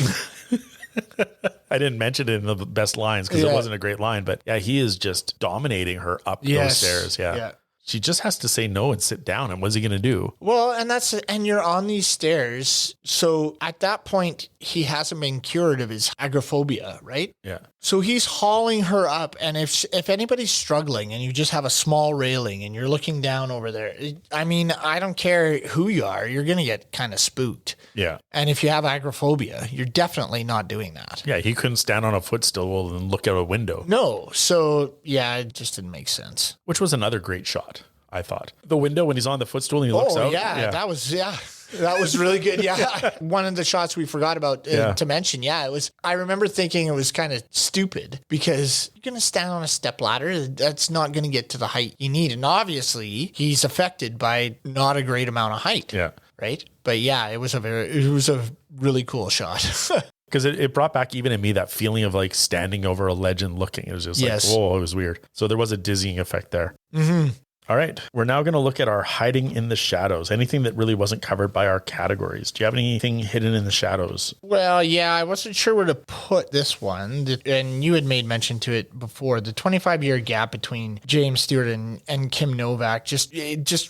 I didn't mention it in the best lines because it wasn't a great line, but yeah, he is just dominating her up those stairs. Yeah. She just has to say no and sit down. And what's he going to do? Well, and you're on these stairs. So at that point, he hasn't been cured of his agoraphobia, right? Yeah. So he's hauling her up. And if anybody's struggling and you just have a small railing and you're looking down over there, I mean, I don't care who you are, you're going to get kind of spooked. Yeah. And if you have agoraphobia, you're definitely not doing that. Yeah. He couldn't stand on a footstool and look out a window. No. So yeah, it just didn't make sense. Which was another great shot, I thought. The window when he's on the footstool and he looks out. That was really good. Yeah. One of the shots we forgot about to mention. Yeah. It was, I remember thinking it was kind of stupid because you're going to stand on a step ladder. That's not going to get to the height you need. And obviously he's affected by not a great amount of height. Yeah. Right. But yeah, it was a really cool shot. Because it brought back even in me that feeling of like standing over a ledge and looking. It was just like, whoa, it was weird. So there was a dizzying effect there. Mm-hmm. All right. We're now going to look at our hiding in the shadows. Anything that really wasn't covered by our categories. Do you have anything hidden in the shadows? Well, yeah, I wasn't sure where to put this one. And you had made mention to it before. The 25-year gap between James Stewart and Kim Novak just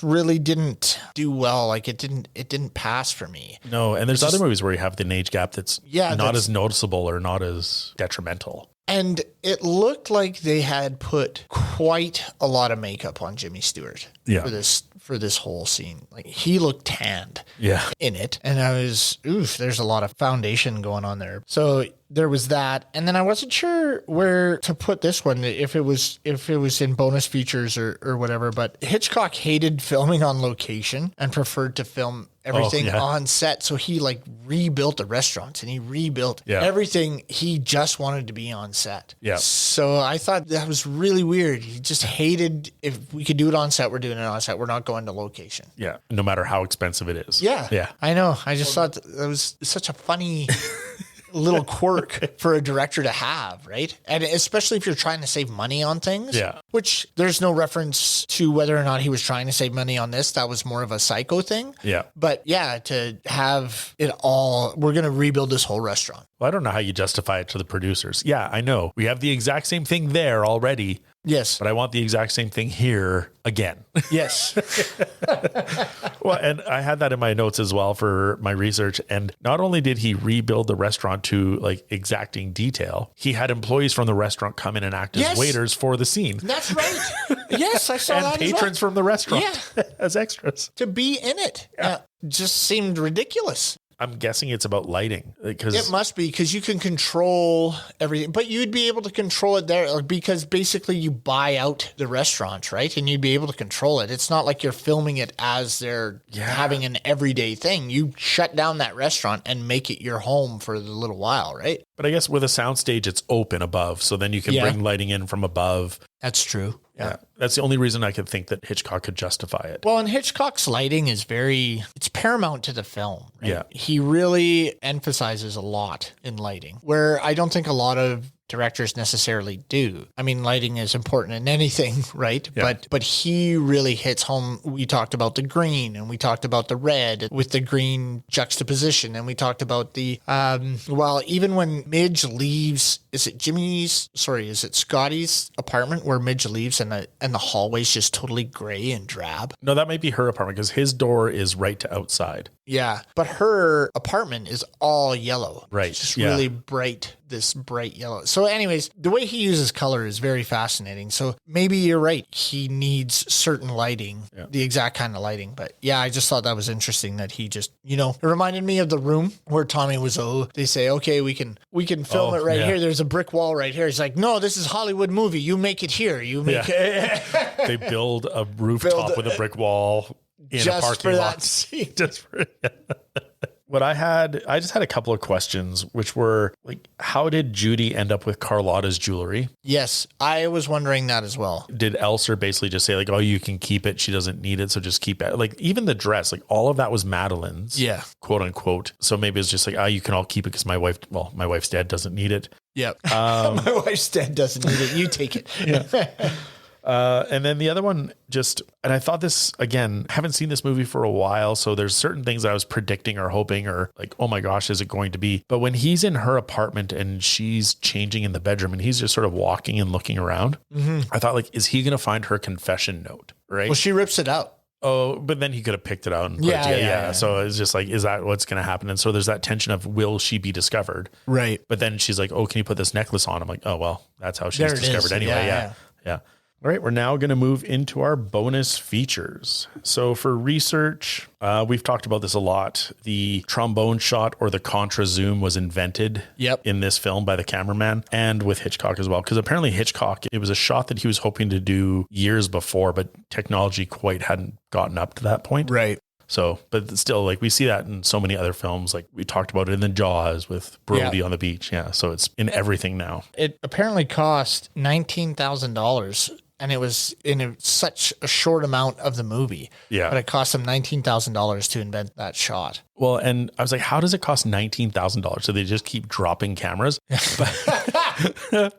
really didn't do well. Like it didn't pass for me. No, and there's other movies where you have an age gap that's not as noticeable or not as detrimental. And it looked like they had put quite a lot of makeup on Jimmy Stewart for this whole scene. Like he looked tanned in it. And I was, there's a lot of foundation going on there. So there was that. And then I wasn't sure where to put this one, if it was in bonus features or whatever, but Hitchcock hated filming on location and preferred to film everything on set. So he like rebuilt the restaurants and he rebuilt everything. He just wanted to be on set. Yeah. So I thought that was really weird. He just hated, if we could do it on set, we're doing it on set. We're not going to location. Yeah. No matter how expensive it is. Yeah. Yeah. I know. I just thought that was such a funny little quirk for a director to have, right? And especially if you're trying to save money on things, which there's no reference to whether or not he was trying to save money on this. That was more of a Psycho thing. Yeah. But yeah, to have it all, we're going to rebuild this whole restaurant. Well, I don't know how you justify it to the producers. Yeah, I know. We have the exact same thing there already. Yes. But I want the exact same thing here again. Yes. Well, and I had that in my notes as well for my research. And not only did he rebuild the restaurant to like exacting detail, he had employees from the restaurant come in and act as waiters for the scene. That's right. Yes, I saw and that. And patrons from the restaurant as extras. To be in it just seemed ridiculous. I'm guessing it's about lighting because it must be, because you can control everything, but you'd be able to control it there because basically you buy out the restaurant, right? And you'd be able to control it. It's not like you're filming it as they're having an everyday thing. You shut down that restaurant and make it your home for a little while, right? But I guess with a soundstage, it's open above. So then you can bring lighting in from above. That's true. Yeah. That's the only reason I could think that Hitchcock could justify it. Well, and Hitchcock's lighting is it's paramount to the film. Right? Yeah. He really emphasizes a lot in lighting, where I don't think a lot of directors necessarily do. I mean, lighting is important in anything, right? Yeah. But he really hits home. We talked about the green and we talked about the red with the green juxtaposition. And we talked about the, even when Midge leaves, is it Scotty's apartment where Midge leaves and the hallway's just totally gray and drab? No, that might be her apartment because his door is right to outside. Yeah. But her apartment is all yellow. Right. It's just really bright, this bright yellow. So anyways, the way he uses color is very fascinating. So maybe you're right. He needs certain lighting, the exact kind of lighting. But yeah, I just thought that was interesting that he just, it reminded me of The Room where Tommy Wiseau, they say, okay, we can film it right here. There's a brick wall right here. He's like, no, this is Hollywood movie. You make it here. You make it. They build a rooftop with a brick wall in a parking lot. Just for that scene. I just had a couple of questions, which were like, how did Judy end up with Carlotta's jewelry? Yes, I was wondering that as well. Did Elser basically just say like, oh, you can keep it. She doesn't need it. So just keep it. Like even the dress, like all of that was Madeline's, Yeah. quote unquote. So maybe it's just like, you can all keep it because my wife's dad doesn't need it. Yep. My wife's dad doesn't need it. You take it. Yeah. And then the other one and I thought this, again, haven't seen this movie for a while. So there's certain things I was predicting or hoping or like, oh my gosh, is it going to be? But when he's in her apartment and she's changing in the bedroom and he's just sort of walking and looking around, I thought like, is he going to find her confession note? Right. Well, she rips it out. Oh, but then he could have picked it out and put it together. Yeah. So it's just like, is that what's going to happen? And so there's that tension of, will she be discovered? Right. But then she's like, oh, can you put this necklace on? I'm like, oh, well, that's how she's discovered anyway. Yeah. All right, we're now going to move into our bonus features. So for research, we've talked about this a lot. The trombone shot or the contra zoom was invented in this film by the cameraman and with Hitchcock as well. Because apparently Hitchcock, it was a shot that he was hoping to do years before, but technology quite hadn't gotten up to that point. Right. So, but still, like we see that in so many other films. Like we talked about it in the Jaws with Brody on the beach. Yeah. So it's in everything now. It apparently cost $19,000. And it was in such a short amount of the movie. Yeah. But it cost them $19,000 to invent that shot. Well, and I was like, how does it cost $19,000? So they just keep dropping cameras.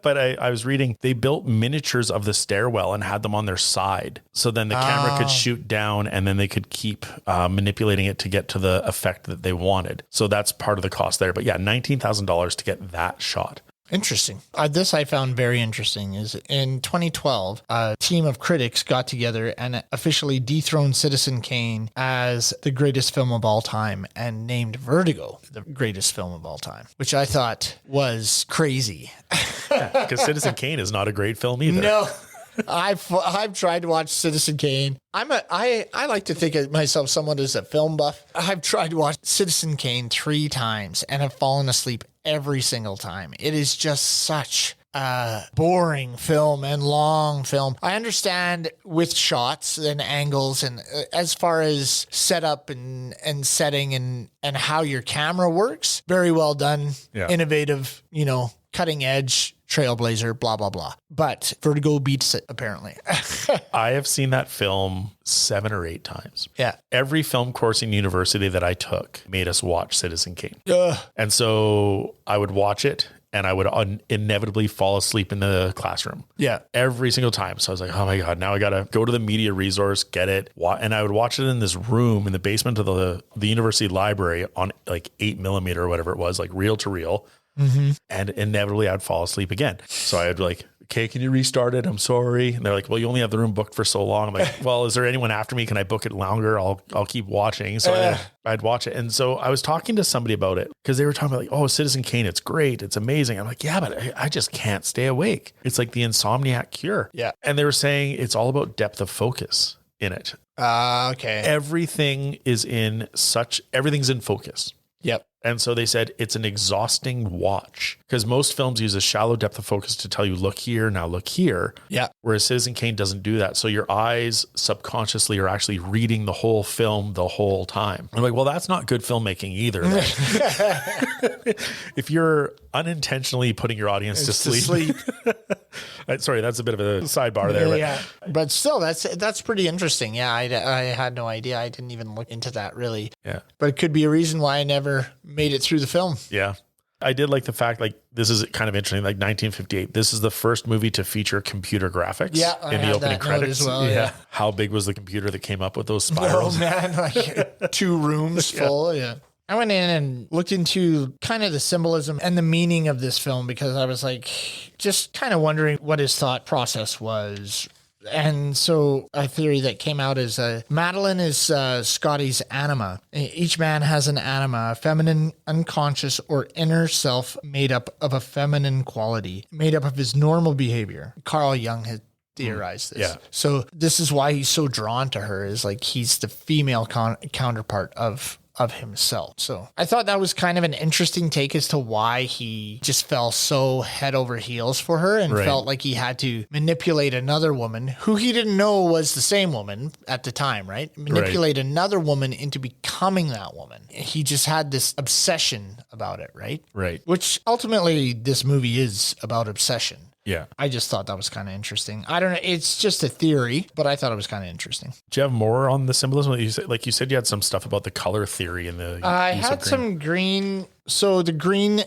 But I was reading, they built miniatures of the stairwell and had them on their side. So then the camera could shoot down and then they could keep manipulating it to get to the effect that they wanted. So that's part of the cost there. But yeah, $19,000 to get that shot. Interesting. This I found very interesting is in 2012, a team of critics got together and officially dethroned Citizen Kane as the greatest film of all time and named Vertigo the greatest film of all time, which I thought was crazy. Because Citizen Kane is not a great film either. No. I've tried to watch Citizen Kane. I like to think of myself somewhat as a film buff. I've tried to watch Citizen Kane 3 times and have fallen asleep every single time. It is just such a boring film and long film. I understand with shots and angles and as far as setup and setting and how your camera works, very well done, innovative, cutting edge, trailblazer, blah, blah, blah. But Vertigo beats it, apparently. I have seen that film 7 or 8 times. Yeah. Every film course in university that I took made us watch Citizen Kane. And so I would watch it and I would inevitably fall asleep in the classroom. Yeah. Every single time. So I was like, oh my God, now I got to go to the media resource, get it. And I would watch it in this room in the basement of the university library on like 8mm or whatever it was, like reel to reel. Mm-hmm. And inevitably I'd fall asleep again. So I'd be like, okay, can you restart it? I'm sorry. And they're like, well, you only have the room booked for so long. I'm like, well, is there anyone after me? Can I book it longer? I'll keep watching. So I'd watch it. And so I was talking to somebody about it because they were talking about like, oh, Citizen Kane, it's great. It's amazing. I'm like, yeah, but I just can't stay awake. It's like the insomniac cure. Yeah. And they were saying it's all about depth of focus in it. Okay. Everything's in focus. Yep. And so they said it's an exhausting watch because most films use a shallow depth of focus to tell you, look here, now look here. Yeah. Whereas Citizen Kane doesn't do that. So your eyes subconsciously are actually reading the whole film the whole time. I'm like, well, that's not good filmmaking either. If you're unintentionally putting your audience to sleep. Sorry, that's a bit of a sidebar there. Yeah. But still, that's pretty interesting. Yeah, I had no idea. I didn't even look into that really. Yeah. But it could be a reason why I never made it through the film. Yeah. I did like the fact, like, this is kind of interesting, like 1958. This is the first movie to feature computer graphics in the opening credits. As well, yeah. How big was the computer that came up with those spirals? Oh, man, like 2 rooms full. Yeah. I went in and looked into kind of the symbolism and the meaning of this film because I was like, just kind of wondering what his thought process was. And so a theory that came out is Madeline is Scotty's anima. Each man has an anima, a feminine, unconscious, or inner self made up of a feminine quality, made up of his normal behavior. Carl Jung had theorized this. Yeah. So this is why he's so drawn to her, is like he's the female counterpart of of himself. So I thought that was kind of an interesting take as to why he just fell so head over heels for her and felt like he had to manipulate another woman who he didn't know was the same woman at the time, right? Manipulate another woman into becoming that woman. He just had this obsession about it, right? Right. Which ultimately this movie is about obsession. Yeah. I just thought that was kind of interesting. I don't know. It's just a theory, but I thought it was kind of interesting. Do you have more on the symbolism? You said you had some stuff about the color theory and the. I had some green. So the green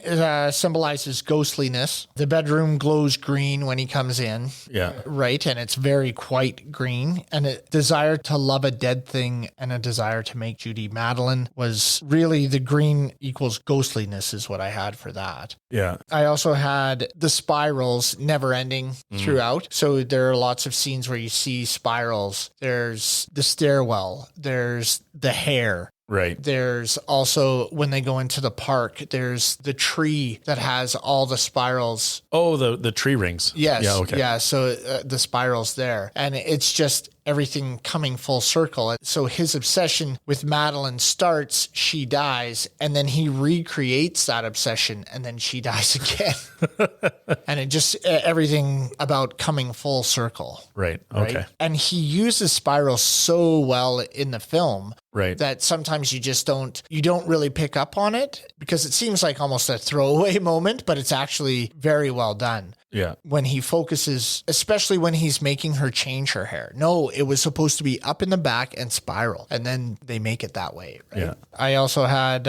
symbolizes ghostliness. The bedroom glows green when he comes in. Yeah. Right. And it's very quite green. And a desire to love a dead thing and a desire to make Judy Madeline was really the green equals ghostliness is what I had for that. Yeah. I also had the spirals never ending throughout. So there are lots of scenes where you see spirals. There's the stairwell. There's the hair. Right. There's also, when they go into the park, there's the tree that has all the spirals. Oh, the tree rings. Yes. Yeah, okay. Yeah. So the spirals there. And it's just everything coming full circle. So his obsession with Madeline starts, she dies, and then he recreates that obsession, and then she dies again. And it just, everything about coming full circle. Right. Okay. Right? And he uses spirals so well in the film. Right. That sometimes you don't really pick up on it because it seems like almost a throwaway moment, but it's actually very well done. Yeah. When he focuses, especially when he's making her change her hair. No, it was supposed to be up in the back and spiral, and then they make it that way. Right? Yeah. I also had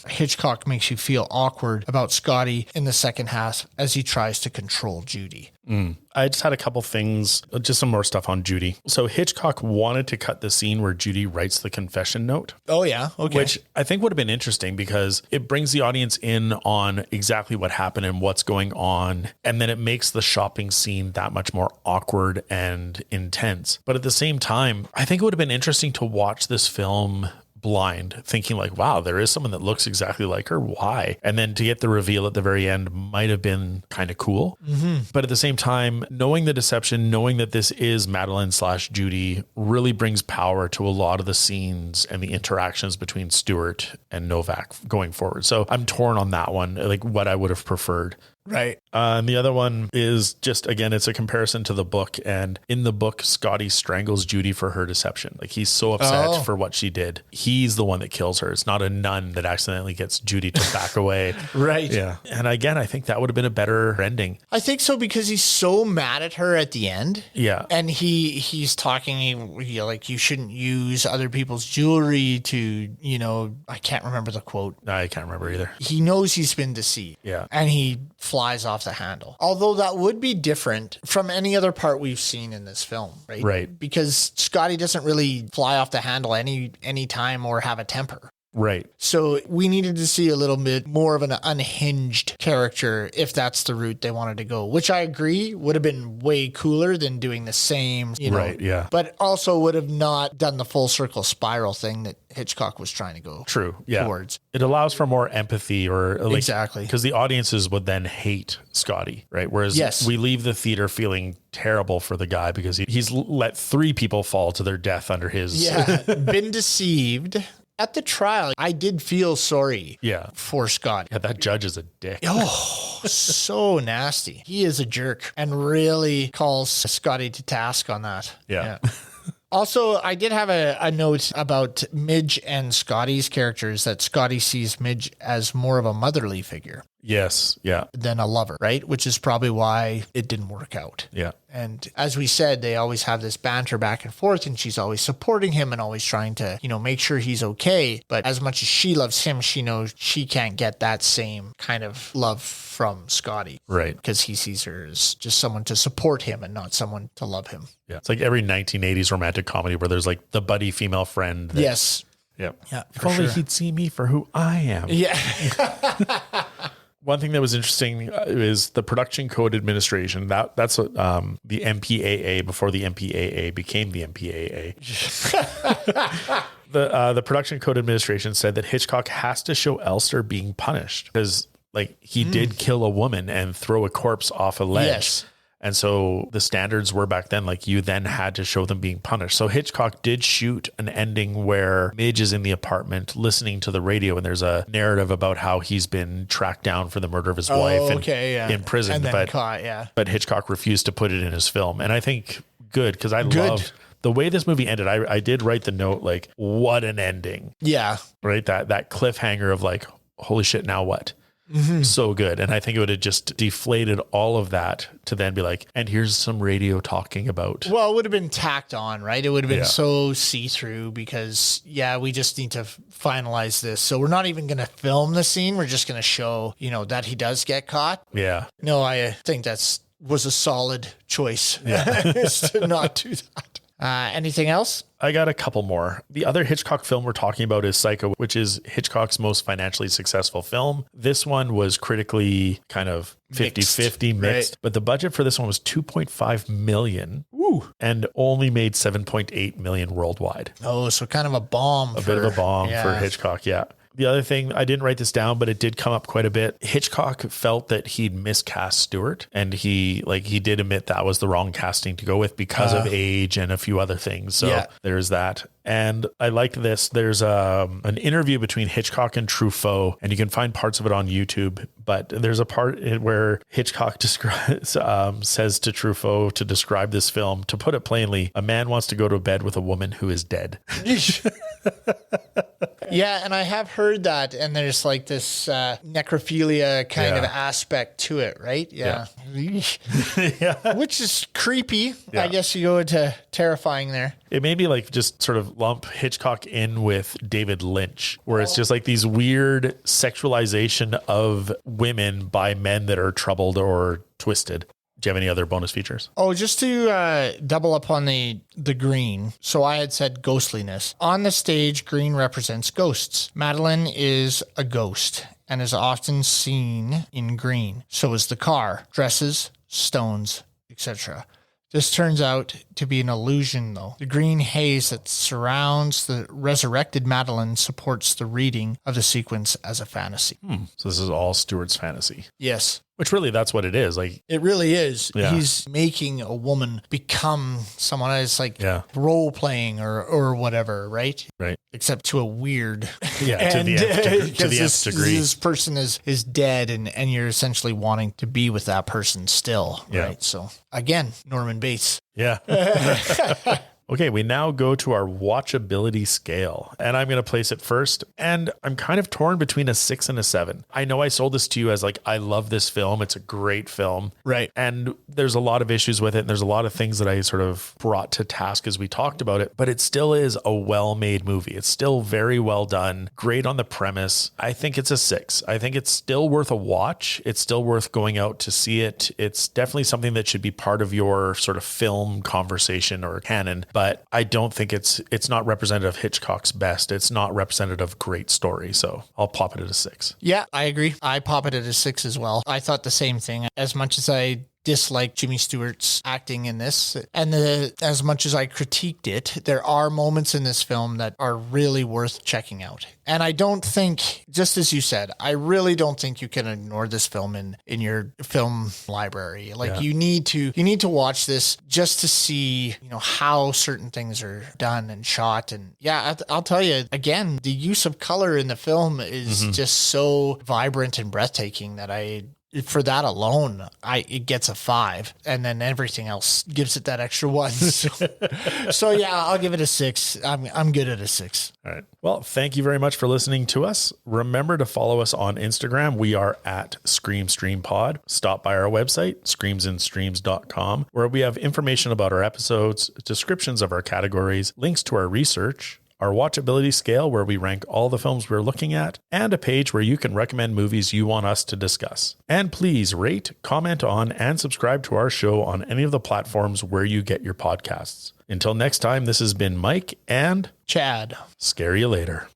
Hitchcock makes you feel awkward about Scotty in the second half as he tries to control Judy. I just had a couple things, just some more stuff on Judy. So Hitchcock wanted to cut the scene where Judy writes the confession note. Oh, yeah. Okay. Which I think would have been interesting because it brings the audience in on exactly what happened and what's going on. And then it makes the shopping scene that much more awkward and intense. But at the same time, I think it would have been interesting to watch this film blind, thinking like, wow, there is someone that looks exactly like her. Why? And then to get the reveal at the very end might have been kind of cool. But at the same time, knowing the deception, knowing that this is Madeline / Judy really brings power to a lot of the scenes and the interactions between Stewart and Novak going forward. So I'm torn on that one, like what I would have preferred. Right. And the other one is just, again, it's a comparison to the book. And in the book, Scotty strangles Judy for her deception. Like he's so upset for what she did. He's the one that kills her. It's not a nun that accidentally gets Judy to back away. Right. Yeah. And again, I think that would have been a better ending. I think so because he's so mad at her at the end. Yeah. And he's talking like you shouldn't use other people's jewelry to, I can't remember the quote. I can't remember either. He knows he's been deceived. Yeah. And he flies off the handle. Although that would be different from any other part we've seen in this film, right? Right. Because Scotty doesn't really fly off the handle any time or have a temper. Right. So we needed to see a little bit more of an unhinged character if that's the route they wanted to go, which I agree would have been way cooler than doing the same, Right, yeah. But also would have not done the full circle spiral thing that Hitchcock was trying to go True. Yeah. towards. It allows for more empathy or like, Exactly. because the audiences would then hate Scotty, right? Whereas we leave the theater feeling terrible for the guy because he's let 3 people fall to their death under his. Yeah. Been deceived. At the trial, I did feel sorry for Scotty. Yeah, that judge is a dick. Oh, so nasty. He is a jerk and really calls Scotty to task on that. Yeah. Also, I did have a note about Midge and Scotty's characters, that Scotty sees Midge as more of a motherly figure. Yes. Yeah. Than a lover, right? Which is probably why it didn't work out. Yeah. And as we said, they always have this banter back and forth, and she's always supporting him and always trying to, make sure he's okay. But as much as she loves him, she knows she can't get that same kind of love from Scotty. Right. Because he sees her as just someone to support him and not someone to love him. Yeah. It's like every 1980s romantic comedy where there's like the buddy female friend. Yes. Yeah. Yeah. If only he'd see me for who I am. Yeah. One thing that was interesting is the Production Code Administration. That's what, the MPAA before the MPAA became the MPAA. The Production Code Administration said that Hitchcock has to show Elster being punished because, like, he did kill a woman and throw a corpse off a ledge. Yes. And so the standards were back then, like you then had to show them being punished. So Hitchcock did shoot an ending where Midge is in the apartment listening to the radio, and there's a narrative about how he's been tracked down for the murder of his wife and imprisoned. And then caught, but Hitchcock refused to put it in his film. And I think good, because I love the way this movie ended. I did write the note, like, what an ending. Yeah. Right? That cliffhanger of like, holy shit, now what? So good. And I think it would have just deflated all of that to then be like, and here's some radio talking about. Well, it would have been tacked on, right? It would have been so see-through because, we just need to finalize this. So we're not even going to film the scene. We're just going to show, that he does get caught. Yeah. No, I think was a solid choice to not do that. Anything else? I got a couple more. The other Hitchcock film we're talking about is Psycho, which is Hitchcock's most financially successful film. This one was critically kind of 50-50 mixed, right. But the budget for this one was $2.5 million. Ooh. And only made $7.8 million worldwide. Oh, so kind of a bomb. A bit of a bomb for Hitchcock, yeah. The other thing, I didn't write this down, but it did come up quite a bit. Hitchcock felt that he'd miscast Stewart, and he did admit that was the wrong casting to go with because of age and a few other things. So there's that. And I like this. There's an interview between Hitchcock and Truffaut, and you can find parts of it on YouTube. But there's a part where Hitchcock describes, says to Truffaut to describe this film, to put it plainly, a man wants to go to bed with a woman who is dead. Yeah, and I have heard that, and there's like this necrophilia kind of aspect to it, right? Yeah. Which is creepy. Yeah. I guess you go into terrifying there. It made me like just sort of lump Hitchcock in with David Lynch, where it's just like these weird sexualization of women by men that are troubled or twisted. Do you have any other bonus features? Oh, just to double up on the green. So I had said ghostliness. On the stage, green represents ghosts. Madeline is a ghost and is often seen in green. So is the car, dresses, stones, etc. This turns out to be an illusion, though. The green haze that surrounds the resurrected Madeline supports the reading of the sequence as a fantasy. So this is all Stewart's fantasy. Yes. Which really, that's what it is. Like, it really is. Yeah. He's making a woman become someone else, like role playing or whatever, right? Right. Except to a weird, to the nth degree. This person is dead, and you're essentially wanting to be with that person still, right? So again, Norman Bates. Yeah. Okay, we now go to our watchability scale, and I'm going to place it first. And I'm kind of torn between a 6 and a 7. I know I sold this to you as like, I love this film. It's a great film. Right. And there's a lot of issues with it. And there's a lot of things that I sort of brought to task as we talked about it, but it still is a well-made movie. It's still very well done. Great on the premise. I think it's a 6. I think it's still worth a watch. It's still worth going out to see it. It's definitely something that should be part of your sort of film conversation or canon. But I don't think it's not representative of Hitchcock's best. It's not representative of great story. So I'll pop it at a 6. Yeah, I agree. I pop it at a 6 as well. I thought the same thing. As much as I dislike Jimmy Stewart's acting in this, and as much as I critiqued it, there are moments in this film that are really worth checking out. And I don't think, just as you said, I really don't think you can ignore this film in your film library. Like you need to watch this just to see, how certain things are done and shot. And I'll tell you again, the use of color in the film is just so vibrant and breathtaking that for that alone, it gets a 5, and then everything else gives it that extra 1. So I'll give it a 6. I'm good at a 6. All right. Well, thank you very much for listening to us. Remember to follow us on Instagram. We are at ScreamStreamPod. Stop by our website, screamsandstreams.com, where we have information about our episodes, descriptions of our categories, links to our research, our watchability scale where we rank all the films we're looking at, and a page where you can recommend movies you want us to discuss. And please rate, comment on, and subscribe to our show on any of the platforms where you get your podcasts. Until next time, this has been Mike and Chad. Scare you later.